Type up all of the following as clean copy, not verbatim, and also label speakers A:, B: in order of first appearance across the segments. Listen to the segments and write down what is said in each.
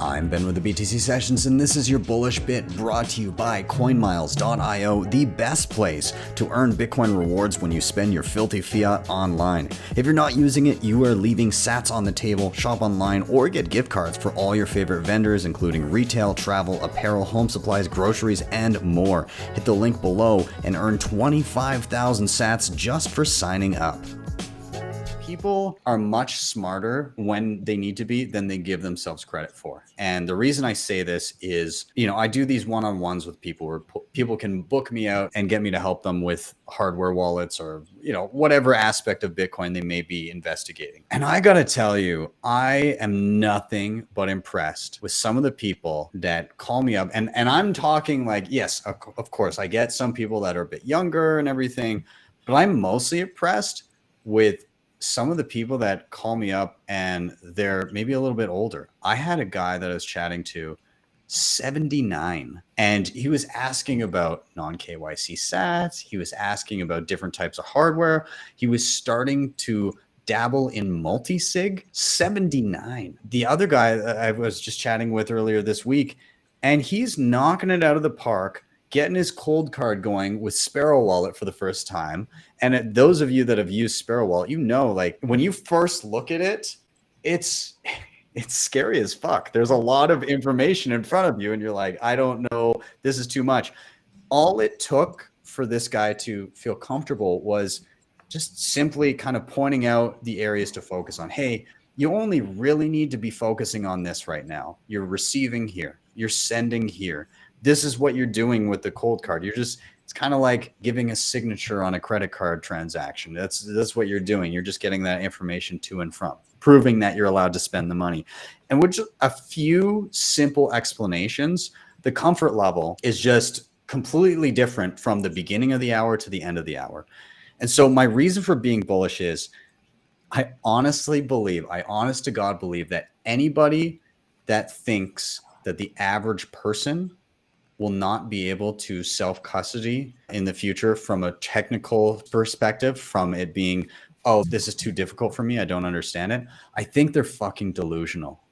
A: I'm Ben with the BTC Sessions, and this is your bullish bit brought to you by Coinmiles.io, the best place to earn Bitcoin rewards when you spend your filthy fiat online. If you're not using it, you are leaving sats on the table, shop online, or get gift cards for all your favorite vendors, including retail, travel, apparel, home supplies, groceries, and more. Hit the link below and earn 25,000 sats just for signing up. People are much smarter when they need to be than they give themselves credit for. And the reason I say this is, I do these one-on-ones with people where people can book me out and get me to help them with hardware wallets or, whatever aspect of Bitcoin they may be investigating. And I got to tell you, I am nothing but impressed with some of the people that call me up. And I'm talking like, yes, of course, I get some people that are a bit younger and everything, but I'm mostly impressed with some of the people that call me up and they're maybe a little bit older. I had a guy that I was chatting to, 79, and he was asking about non-KYC sats. He was asking about different types of hardware. He was starting to dabble in multi-sig. 79. The other guy I was just chatting with earlier this week, and he's knocking it out of the park, getting his cold card going with Sparrow Wallet for the first time. And those of you that have used Sparrow Wallet, like when you first look at it, it's scary as fuck. There's a lot of information in front of you and you're like, I don't know, this is too much. All it took for this guy to feel comfortable was just simply kind of pointing out the areas to focus on. Hey, you only really need to be focusing on this right now. You're receiving here, you're sending here. This is what you're doing with the cold card. It's kind of like giving a signature on a credit card transaction. That's what you're doing. You're just getting that information to and from, proving that you're allowed to spend the money. And with a few simple explanations, the comfort level is just completely different from the beginning of the hour to the end of the hour. And so my reason for being bullish is I honest to God believe that anybody that thinks that the average person will not be able to self-custody in the future from a technical perspective, from it being, oh, this is too difficult for me, I don't understand it. I think they're fucking delusional.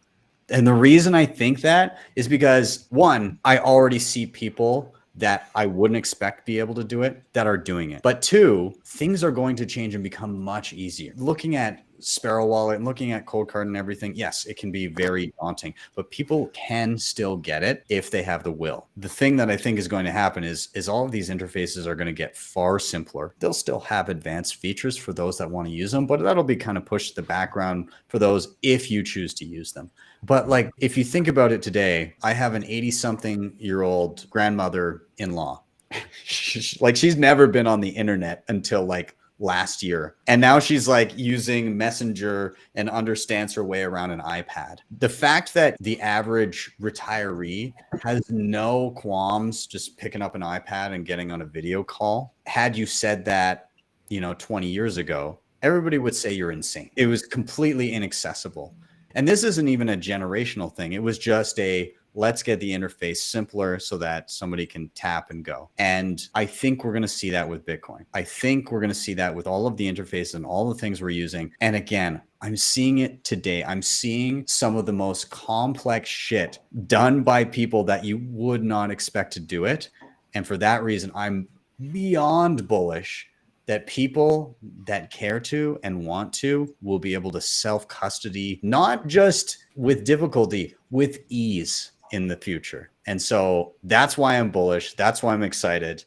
A: And the reason I think that is because, one, I already see people that I wouldn't expect be able to do it that are doing it. But two, things are going to change and become much easier. Looking at Sparrow Wallet and looking at cold card and everything, yes, it can be very daunting, but people can still get it if they have the will. The thing that I think is going to happen is all of these interfaces are going to get far simpler. They'll still have advanced features for those that want to use them, but that'll be kind of pushed to the background for those if you choose to use them. But like, if you think about it today, I have an 80-something-year-old grandmother-in-law. She's never been on the internet until like last year. And now she's like using Messenger and understands her way around an iPad. The fact that the average retiree has no qualms just picking up an iPad and getting on a video call. Had you said that, 20 years ago, everybody would say you're insane. It was completely inaccessible. And this isn't even a generational thing. It was just let's get the interface simpler so that somebody can tap and go. And I think we're going to see that with Bitcoin. I think we're going to see that with all of the interfaces and all the things we're using. And again, I'm seeing it today. I'm seeing some of the most complex shit done by people that you would not expect to do it. And for that reason, I'm beyond bullish that people that care to and want to will be able to self-custody, not just with difficulty, with ease in the future. And so that's why I'm bullish. That's why I'm excited.